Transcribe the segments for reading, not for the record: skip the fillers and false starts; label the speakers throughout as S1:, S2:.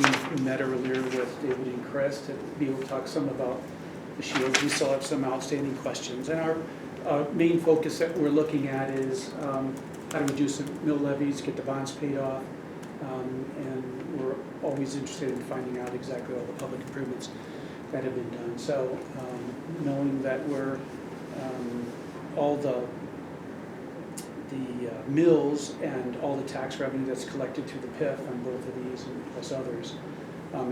S1: We met earlier with David and Chris to be able to talk some about the shields. We still have some outstanding questions. And our main focus that we're looking at is how to reduce the mill levies, get the bonds paid off, and we're always interested in finding out exactly all the public improvements that have been done. So knowing that we're all the mills and all the tax revenue that's collected through the PIF on both of these and plus others,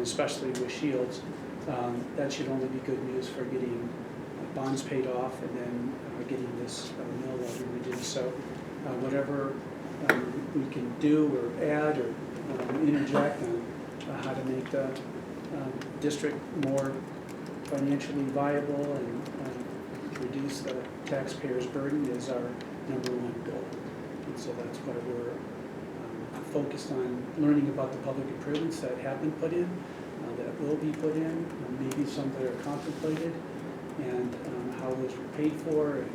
S1: especially with shields, that should only be good news for getting bonds paid off and then getting this mill levy reduced. So whatever we can do or add or interject on how to make the district more financially viable and reduce the taxpayers' burden is our #1 goal. And so that's why we're focused on learning about the public improvements that have been put in, that will be put in, maybe some that are contemplated, and how those were paid for, and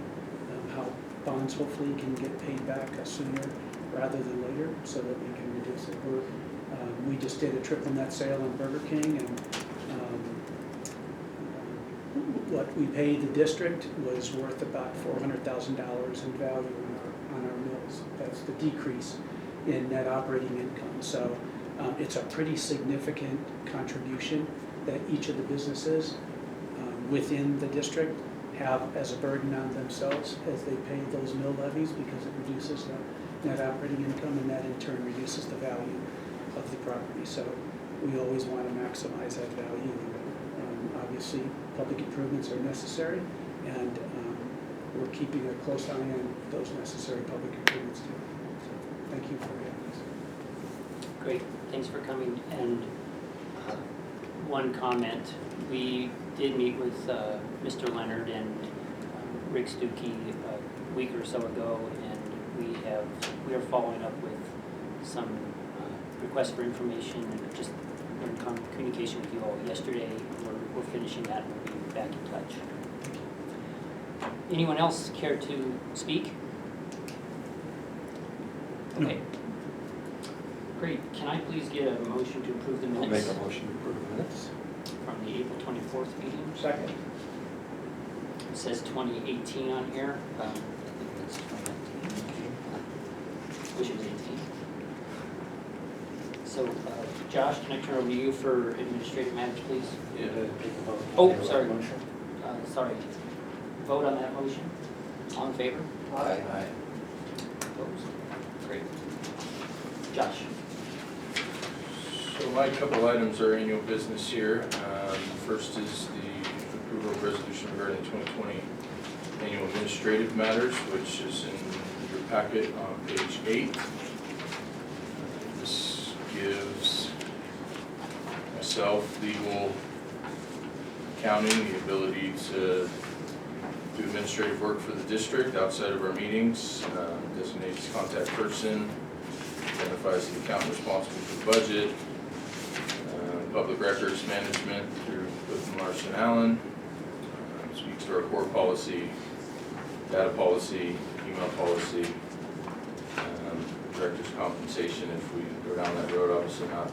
S1: how bonds hopefully can get paid back sooner rather than later so that we can reduce it. We just did a triple net sale on Burger King, and what we paid the district was worth about $400,000 in value on our mills. That's the decrease in net operating income. So it's a pretty significant contribution that each of the businesses within the district have as a burden on themselves as they pay those mill levies, because it reduces the net operating income, and that in turn reduces the value of the property. So we always want to maximize that value. Obviously, public improvements are necessary, and we're keeping a close eye on those necessary public improvements too. So thank you for having us.
S2: Great, thanks for coming. And one comment, we did meet with Mr. Leonard and Rick Stuckey a week or so ago, and we are following up with some requests for information, and just in communication with you all yesterday. We're finishing that, and we'll be back in touch. Anyone else care to speak? Okay. Great. Can I please get a motion to approve the minutes?
S3: I'll make a motion to approve the minutes.
S2: From the April 24th meeting.
S1: Second.
S2: It says 2018 on here. I think it's 2019. Wish it was 18. So, Josh, can I turn over to you for administrative matters, please?
S3: Yeah.
S2: Oh, sorry. Sorry. Vote on that motion. All in favor?
S3: Aye.
S2: Opposed? Great. Josh.
S4: So my couple items are annual business here. First is the approval of resolution regarding 2020 annual administrative matters, which is in your packet on page 8. This gives myself, legal, accounting, the ability to do administrative work for the district outside of our meetings, designates contact person, identifies the accountant responsible for the budget, public records management through Clifton Larson Allen, speaks to our core policy, data policy, email policy, director's compensation if we go down that road, obviously not the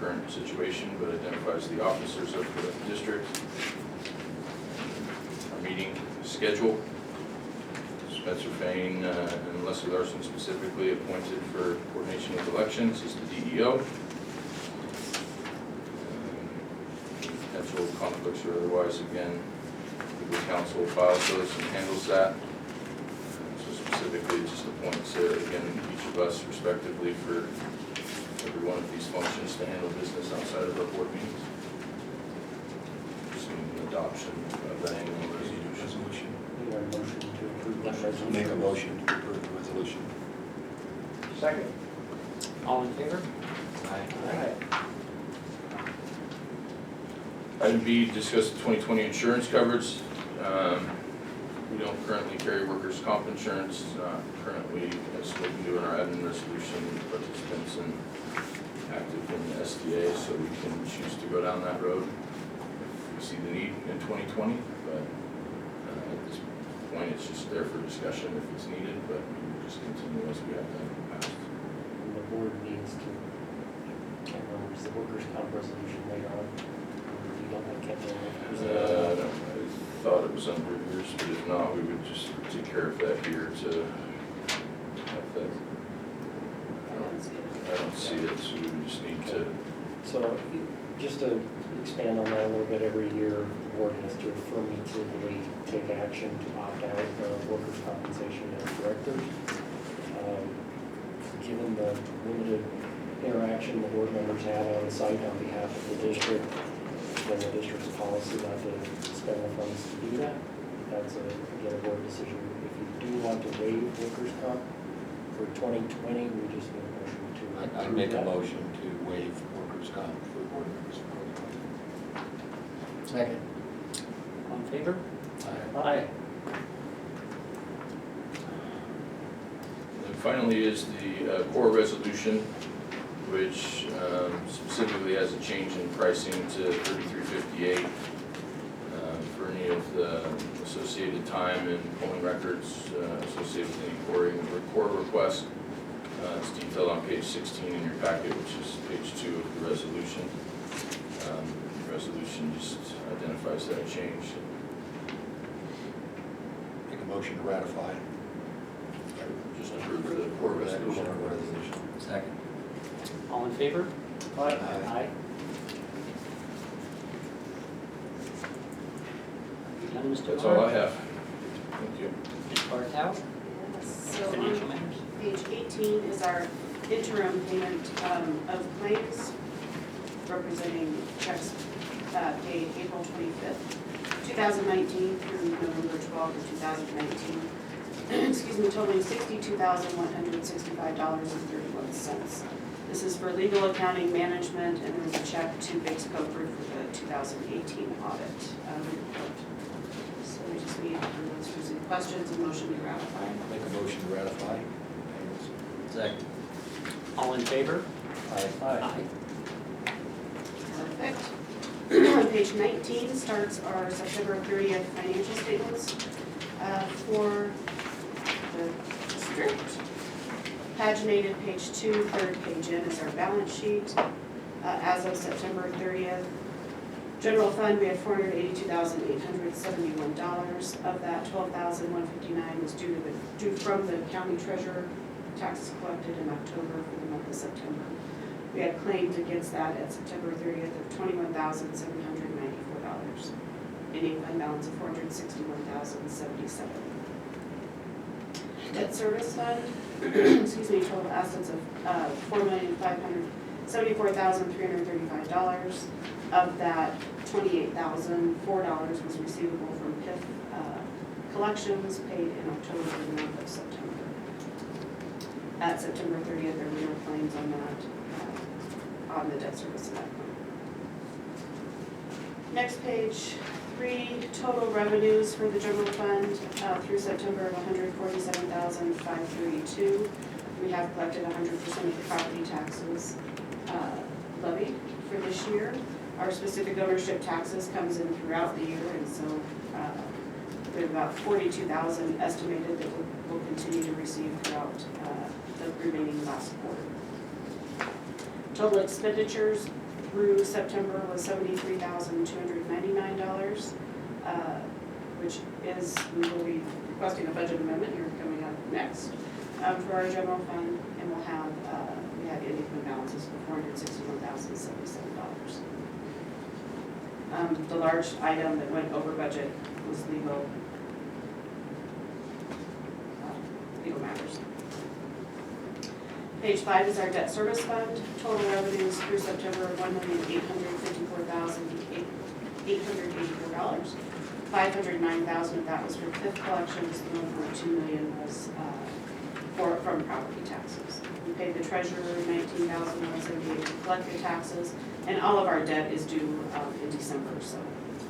S4: current situation, but identifies the officers of the district. Our meeting schedule, Spencer Fain and Leslie Larson specifically appointed for coordination with elections is the DEO. Potential conflicts or otherwise, again, legal counsel files those and handles that. So specifically, just appoints, again, each of us respectively for every one of these functions to handle business outside of our board meetings. Just need an adoption of that annual resolution.
S3: Need a motion to approve the resolution. Make a motion to approve the resolution.
S1: Second.
S2: All in favor?
S3: Aye.
S4: Item B, discuss the 2020 insurance coverage. We don't currently carry workers' comp insurance. Currently, as we can do in our admin resolution, participants and active in the SDA, so we can choose to go down that road. We see the need in 2020, but at this point, it's just there for discussion if it's needed, but we will just continue as we have done in the past.
S5: The board needs to, I can't remember, the workers' comp resolution later on. You don't like Kevin?
S4: I thought it was under yours, but if not, we would just take care of that here to have that. I don't see it, so we would just need to,
S5: So, just to expand on that a little bit, every year, the board has to affirmatively take action to opt out of workers' compensation as directors. Given the limited interaction the board members have on site on behalf of the district, then the district's policy not to spend the funds to do that. That's again, a board decision. If you do want to waive workers' comp for 2020, we just need a motion to approve
S3: I'd make a
S5: that.
S3: motion to waive workers' comp for board members for 2020. Second.
S2: All in favor?
S5: Aye.
S4: and finally is the core resolution, which specifically has a change in pricing to $33.58 for any of the associated time and polling records associated with any core request. It's detailed on page 16 in your packet, which is page 2 of the resolution. The resolution just identifies that change.
S3: Make a motion to ratify.
S4: Just approve the core resolution.
S3: Second.
S2: All in favor?
S3: Aye.
S2: You done, Mr.
S4: That's all I
S2: Clark?
S4: have. Thank you.
S2: Ms. Bartow,
S6: So
S2: financial
S6: on
S2: matters?
S6: page 18 is our interim payment of claims representing checks paid April 25th, 2019 through November 12th of 2019. Excuse me, totaling $62,165.31. This is for legal accounting management, and there's a check to Biggs Poker for the 2018 audit report. So we just need, unless there's any questions, a motion to ratify.
S3: Make a motion to ratify. Second.
S2: All in favor?
S5: Aye.
S6: Perfect. Page 19 starts our September 30th financial statements for the district. Paginated page 2, third page in is our balance sheet. As of September 30th, general fund, we had $482,871. Of that, $12,159 was due from the county treasurer, taxes collected in October for the month of September. We had claims against that at September 30th of $21,794. Ending fund balance of $461,077. Debt service fund, excuse me, total assets of $4,574,335. Of that, $28,004 was receivable from PIF collections paid in October for the month of September. At September 30th, there were no claims on that, on the debt service of that claim. Next page, 3, total revenues for the general fund through September of $147,532. We have collected 100% of the property taxes levied for this year. Our specific ownership taxes comes in throughout the year, and so we have about $42,000 estimated that we'll continue to receive throughout the remaining last quarter. Total expenditures through September was $73,299, which is, we will be requesting a budget amendment here coming up next for our general fund, and we'll have, we had ending fund balances for $461,077. The large item that went over budget was legal matters. Page 5 is our debt service fund. Total revenues through September of $1,854,884. $509,000 of that was for PIF collections. The $1.2 million was from property taxes. We paid the treasurer $19,178 to collect the taxes, and all of our debt is due in December. So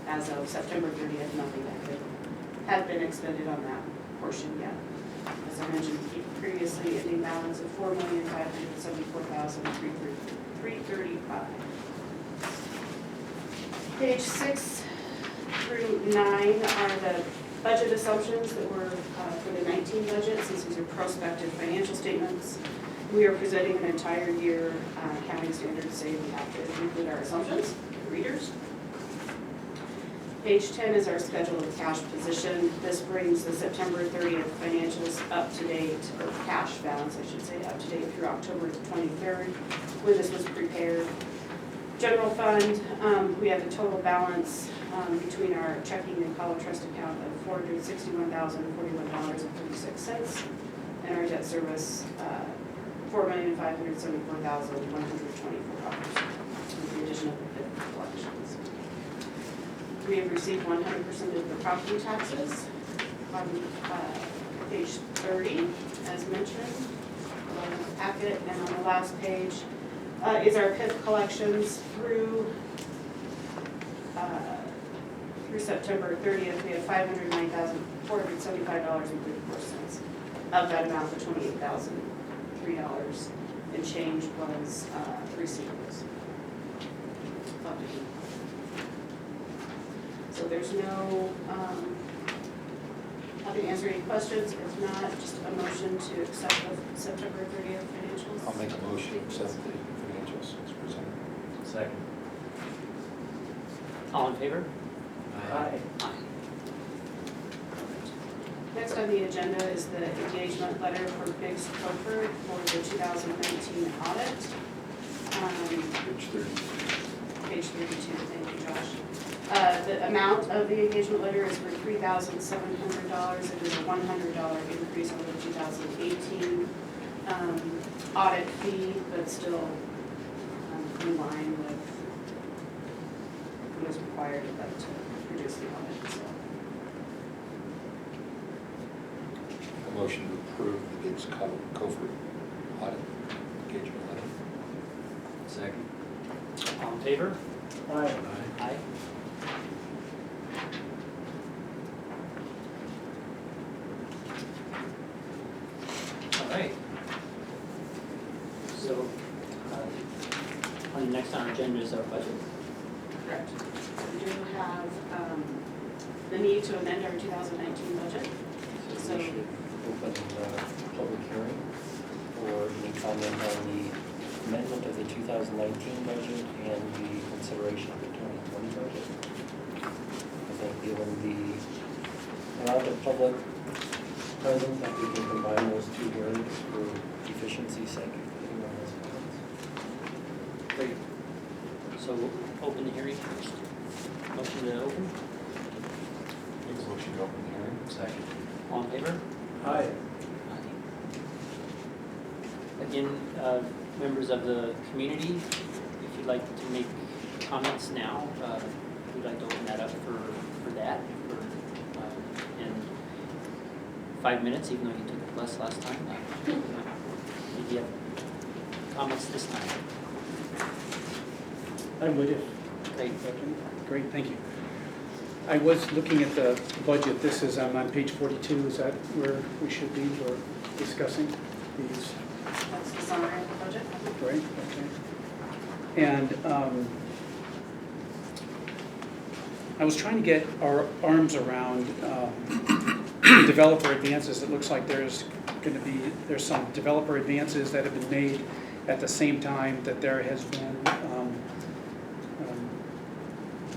S6: as of September 30th, nothing had been expended on that portion yet. As I mentioned previously, ending balance of $4,574,335. Page 6 through 9 are the budget assumptions that were for the 19 budget, since these are prospective financial statements. We are presenting an entire year. Accounting standards say we have to include our assumptions, readers. Page 10 is our schedule of cash position. This brings the September 30th financials up to date, or cash balance, I should say, up to date through October 23rd, when this was prepared. General fund, we have a total balance between our checking and call trust account of $461,041.36, and our debt service, $4,574,124, with the addition of the PIP collections. We have received 100% of the property taxes on page 30, as mentioned, along with the packet, and on the last page is our PIP collections through September 30th. We have $509,475.34. Of that amount, the $28,003 and change was receivables. So there's no, I can answer any questions. If not, just a motion to accept the September 30th financials.
S3: I'll make a motion to accept the financials as presented.
S5: Second.
S2: All in favor?
S5: Aye.
S6: Next on the agenda is the engagement letter for Biggs Coker for the 2019 audit.
S3: Page 30.
S6: Page 32, thank you, Josh. The amount of the engagement letter is for $3,700. It is a $100 increase over the 2018 audit fee, but still in line with what is required of them to produce the audit. So.
S3: A motion to approve the Gibbs Cofer audit engagement letter.
S5: Second.
S2: All in favor?
S5: Aye.
S2: Aye. All right. So, next on our agenda is our budget.
S6: Correct. We do have the need to amend our 2019 budget.
S5: So we should open the public hearing for any comment on the amendment of the 2019 budget and the consideration of the 2020 budget. I think given the amount of public present, that we can combine those two hearings for efficiency's sake. If anyone has comments.
S2: Great. So we'll open the hearing first. Motion to open.
S3: Make a motion to open the hearing. Second.
S2: All in favor?
S5: Aye.
S2: Again, members of the community, if you'd like to make comments now, we'd like to open that up for that. In 5 minutes, even though you took less last time. If you have comments this time.
S1: I would if.
S2: Great.
S1: Great, thank you. I was looking at the budget. This is on page 42. Is that where we should be for discussing these?
S6: That's the summary of the budget.
S1: Right, okay. And I was trying to get our arms around developer advances. It looks like there's some developer advances that have been made at the same time that there has been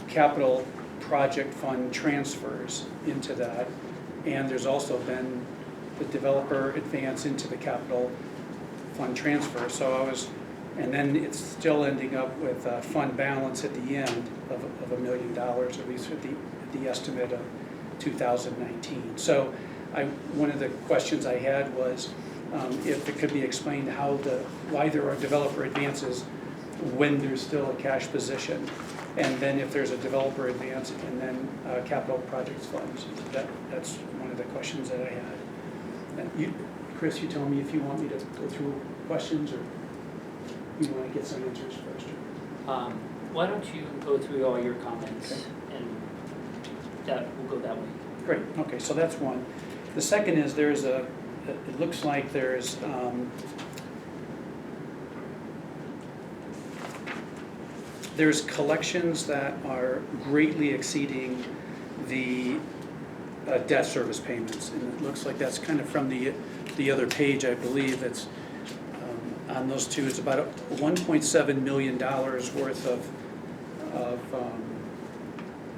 S1: capital project fund transfers into that. And there's also been the developer advance into the capital fund transfer. So and then it's still ending up with a fund balance at the end of $1 million, at least at the estimate of 2019. So one of the questions I had was if it could be explained why there are developer advances when there's still a cash position, and then if there's a developer advance and then capital projects funds. That's one of the questions that I had. And Chris, you tell me if you want me to go through questions or you want to get some answers first.
S2: Why don't you go through all your comments,
S1: Okay.
S2: and we'll go that way.
S1: Great, okay, so that's one. The second is it looks like there's collections that are greatly exceeding the debt service payments, and it looks like that's kind of from the other page, I believe. It's on those two. It's about $1.7 million worth of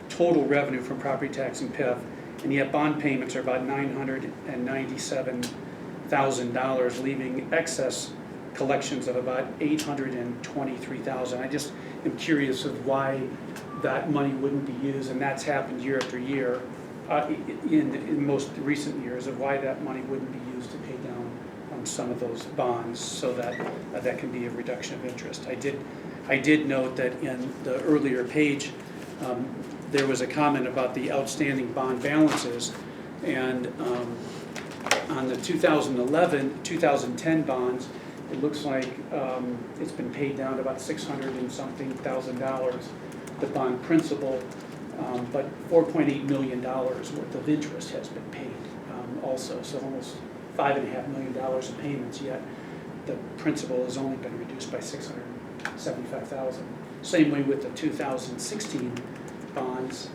S1: total revenue from property tax and PIF, and yet bond payments are about $997,000, leaving excess collections of about $823,000. I just am curious of why that money wouldn't be used, and that's happened year after year in most recent years, of why that money wouldn't be used to pay down some of those bonds, so that that can be a reduction of interest. I did note that in the earlier page, there was a comment about the outstanding bond balances, and on the 2010 bonds, it looks like it's been paid down to about $600 and something thousand, the bond principal, but $4.8 million worth of interest has been paid also, so almost $5.5 million of payments, yet the principal has only been reduced by $675,000. Same way with the 2016 bonds,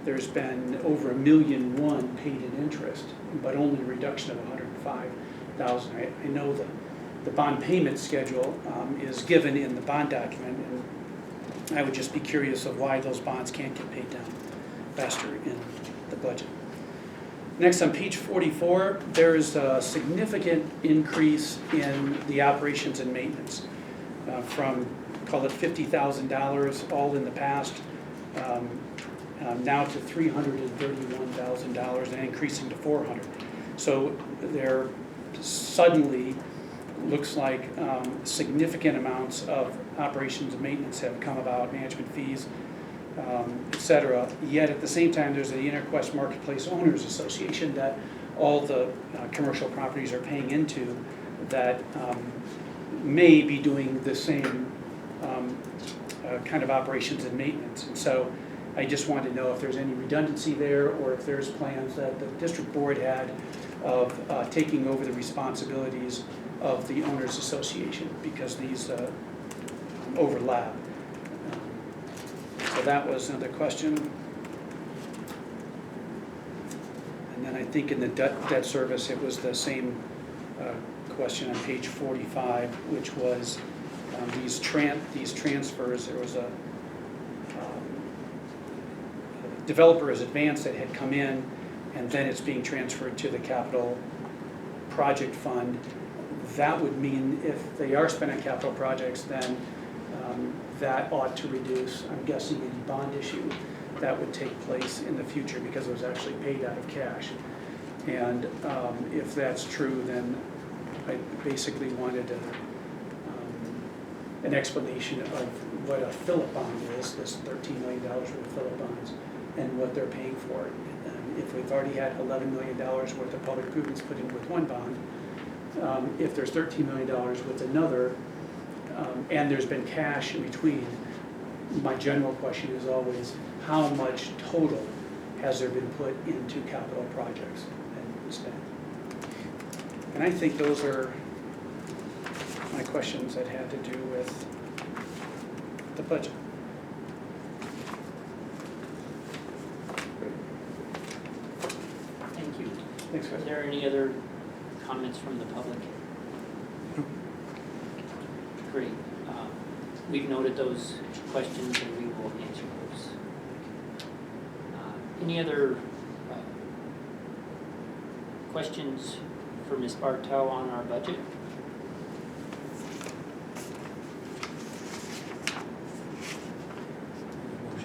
S1: there's been over $1.1 million paid in interest, but only a reduction of $105,000. I know the bond payment schedule is given in the bond document, and I would just be curious of why those bonds can't get paid down faster in the budget. Next, on page 44, there is a significant increase in the operations and maintenance from, call it $50,000 all in the past, now to $331,000 and increasing to $400,000. So there suddenly looks like significant amounts of operations and maintenance have come about, management fees, et cetera. Yet at the same time, there's the Interquest Marketplace Owners Association that all the commercial properties are paying into that may be doing the same kind of operations and maintenance. And so I just wanted to know if there's any redundancy there, or if there's plans that the district board had of taking over the responsibilities of the Owners Association, because these overlap. So that was another question. And then I think in the debt service, it was the same question on page 45, which was these transfers. There was a developer's advance that had come in, and then it's being transferred to the capital project fund. That would mean if they are spent on capital projects, then that ought to reduce, I'm guessing, any bond issue that would take place in the future, because it was actually paid out of cash. And if that's true, then I basically wanted an explanation of what a Phillip bond is, this $13 million worth of Phillip bonds, and what they're paying for it. If we've already had $11 million worth of public improvements put in with one bond, if there's $13 million with another, and there's been cash in between, my general question is always, how much total has there been put into capital projects and spent? And I think those are my questions that had to do with the budget.
S2: Thank you.
S1: Thanks,
S2: Is
S1: guys.
S2: there any other comments from the public? Great. We've noted those questions and we will answer those. Any other questions for Ms. Bartow on our budget?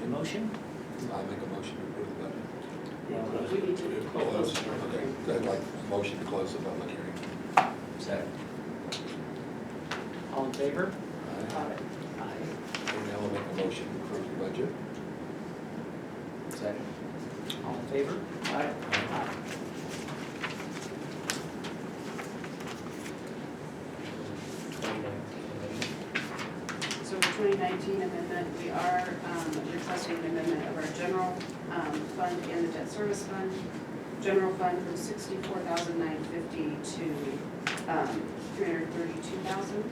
S2: Motion?
S3: I'll make a motion to approve the budget.
S6: We need to
S3: Close. Okay, I'd like a motion to close the public hearing.
S2: Second. All in favor?
S3: Aye.
S2: Aye.
S3: And now I'll make a motion to approve the budget.
S2: Second. All in favor?
S5: Aye.
S2: Aye.
S6: So for 2019 amendment, we are requesting an amendment of our general fund and the debt service fund. General fund from $64,950 to $332,000.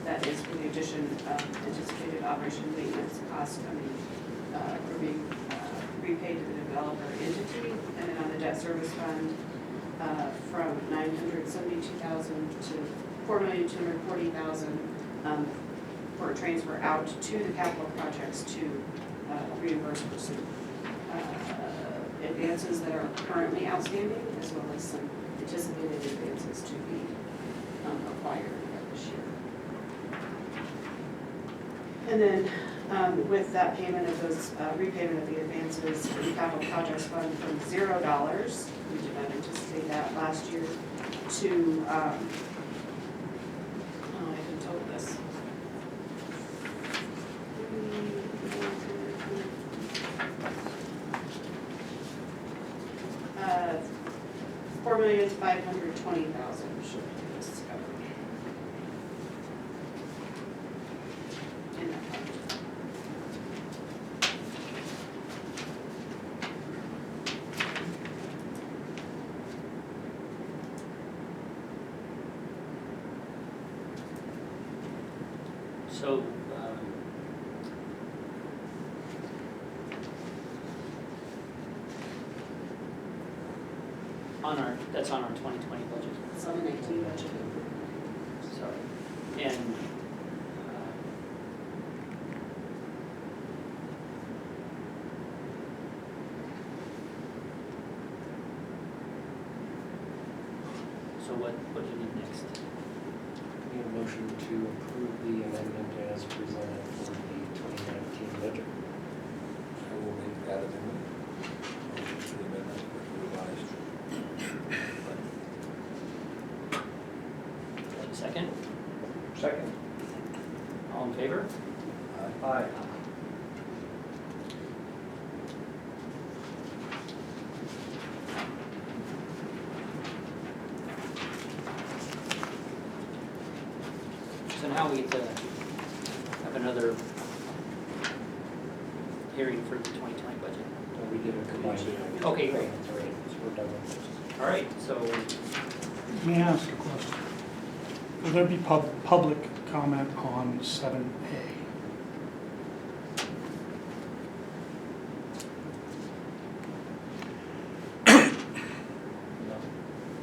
S6: That is for the addition of anticipated operation maintenance costs coming or being repaid to the developer entity. And then on the debt service fund, from $972,000 to $4,240,000 for a transfer out to the capital projects to reimburse for some advances that are currently outstanding, as well as some anticipated advances to be acquired this year. And then with that payment of those, repayment of the advances, the capital projects fund from $0, we did not anticipate that last year, to, I can total this. $4,520,000 should be this covered. In that fund.
S2: So, that's on our 2020 budget,
S6: It's on the 19 budget.
S2: sorry. And, so what do you need next?
S5: Need a motion to approve the amendment as presented for the 2019 budget.
S3: I will make that amendment. Motion to the amendment revised.
S2: Second?
S5: Second.
S2: All in favor?
S5: Aye.
S2: So now we get to have another hearing for the 2020 budget.
S5: We did a combined.
S2: Okay, great.
S5: That's all right, so we're done with this.
S2: All right, so,
S1: May I ask a question? Will there be public comment on 7A?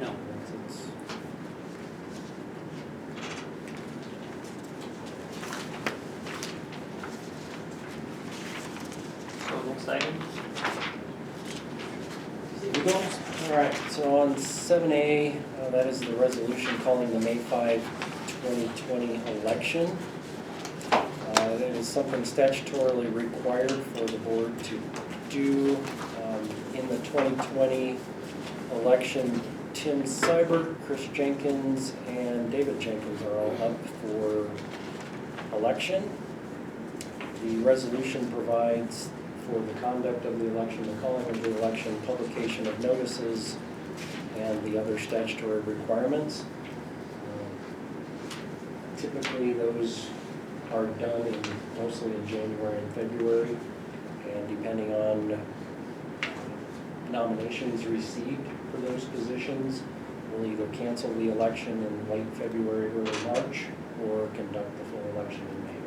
S2: no.
S5: It's-
S2: So next item?
S5: All right, so on 7A, that is the resolution calling the May 5, 2020 election. It is something statutorily required for the board to do. In the 2020 election, Tim Seibert, Chris Jenkins, and David Jenkins are all up for election. The resolution provides for the conduct of the election, the calling of the election, publication of notices, and the other statutory requirements. Typically, those are done mostly in January and February, and depending on nominations received for those positions, we'll either cancel the election in late February, early March, or conduct the full election in May.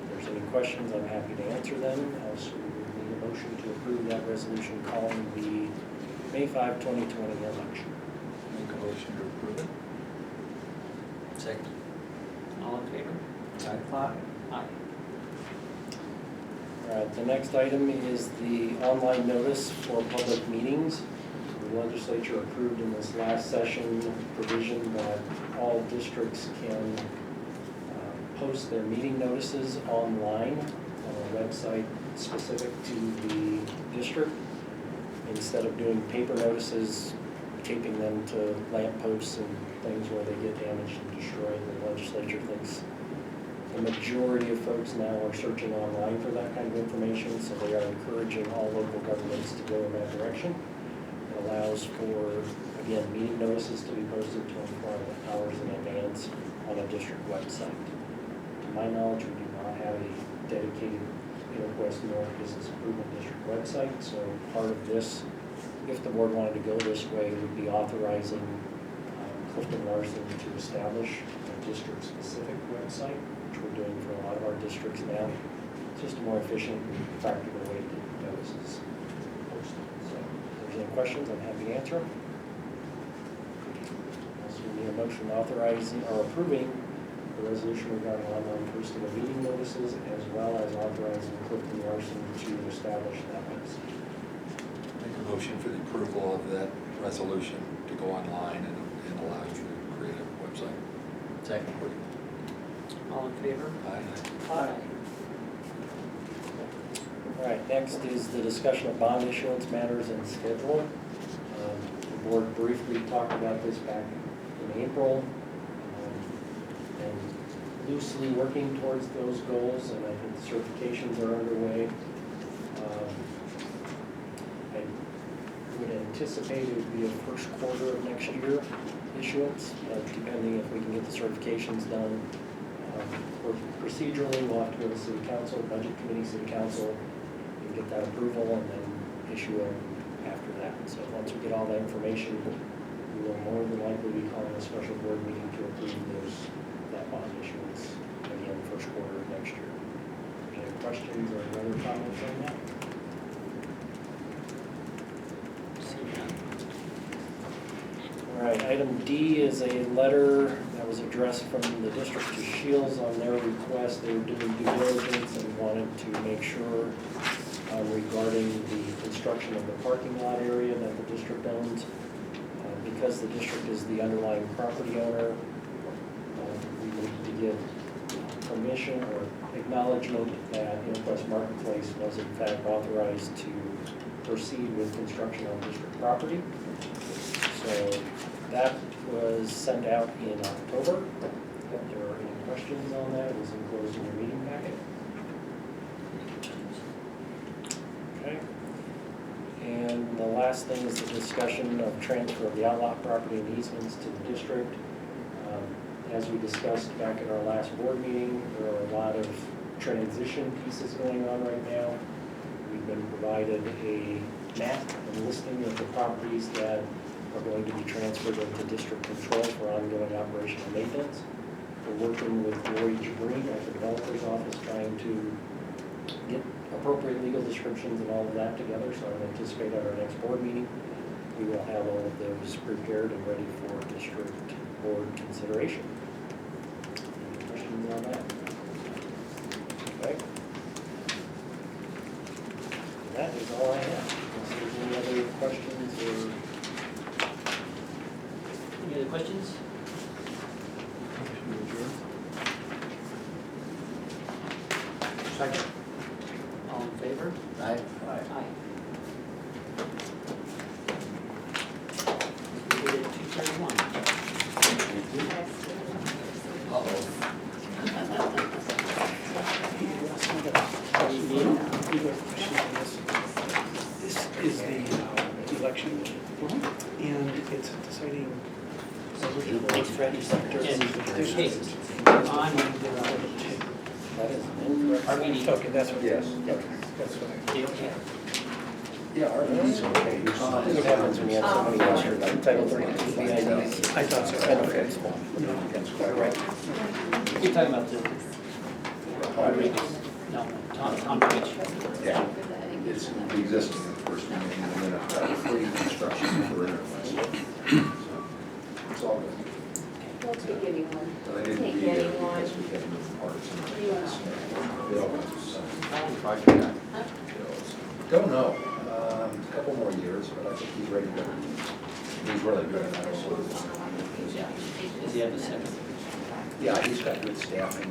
S5: If there's any questions, I'm happy to answer them. Also, we would need a motion to approve that resolution calling the May 5, 2020 election.
S3: Make a motion to approve it. Second.
S2: All in favor?
S5: Aye.
S2: Aye.
S5: All right, the next item is the online notice for public meetings. The legislature approved in this last session provision that all districts can post their meeting notices online on a website specific to the district. Instead of doing paper notices, taping them to lamp posts and things where they get damaged and destroyed, the legislature thinks the majority of folks now are searching online for that kind of information, so they are encouraging all local governments to go in that direction. It allows for, again, meeting notices to be posted 24 hours in advance on a district website. To my knowledge, we do not have a dedicated Interquest North Business Improvement District website, so part of this, if the board wanted to go this way, would be authorizing Clifton Larson to establish a district-specific website, which we're doing for a lot of our districts now. It's just a more efficient and practical way to get notices posted. So if there's any questions, I'm happy to answer them. Also, we Need a motion authorizing or approving the resolution regarding online posting of meeting notices as well as authorizing Clifton Larson to establish that website.
S3: Make a motion for the approval of that resolution to go online and allow you to create a website.
S7: Second.
S2: All in favor?
S3: Aye.
S2: Aye.
S5: All right, next is the discussion of bond issuance matters and schedule. The board briefly talked about this back in April, and loosely working towards those goals, and I think the certifications are underway. I would anticipate it would be a first quarter of next year issuance, depending if we can get the certifications done. Procedurally, we'll have to go to city council, budget committee, city council, and get that approval, and then issue them after that. So once we get all that information, we will more than likely be calling a special board meeting to approve that bond issuance, again, first quarter of next year. Any questions or any other comments on that? All right, item D is a letter that was addressed from the district to Shields on their request. They were doing due diligence and wanted to make sure regarding the construction of the parking lot area that the district owns. Because the district is the underlying property owner, we need to give permission or acknowledgement that Interquest Marketplace was in fact authorized to proceed with construction on district property. So that was sent out in October. If there are any questions on that, it was enclosed in your meeting packet. Okay. And the last thing is the discussion of transfer of the outlot property and easements to the district. As we discussed back at our last board meeting, there are a lot of transition pieces going on right now. We've been provided a map and listing of the properties that are going to be transferred into district control for ongoing operational maintenance. We're working with Lori Jabreen at the developer's office trying to get appropriate legal descriptions and all of that together, so I anticipate at our next board meeting, we will have all of those prepared and ready for district board consideration. Any questions on that? Okay. That is all I have. Unless there's any other questions or...
S2: Any other questions?
S7: Second.
S2: All in favor?
S7: Aye.
S2: Aye. We did it at 2:31.
S1: This is the election, and it's deciding.
S2: Thanks, Fred. And, hey, on
S5: That is incorrect.
S2: our meeting.
S1: Okay, that's what it is.
S7: Yes.
S1: Okay, that's what I.
S2: Okay.
S7: Yeah, our meeting's okay.
S5: That's what happens when you have somebody else here, like Title 32 BIDs.
S1: I thought so.
S5: And okay.
S1: No.
S5: Right.
S2: You're talking about the, no, Tom Beach.
S7: Yeah, it's the existing first meeting, and then a free construction for Interquest. So, it's all good.
S8: We'll take anyone.
S7: But I didn't
S8: Take
S7: be there
S8: anyone.
S7: because we had to move parts and
S8: You want
S7: it all went through some.
S2: How long project got?
S7: Don't know, a couple more years, but I think he's ready to, he's really good at that.
S2: Yeah. Does he have a second?
S7: Yeah, he's got good staffing.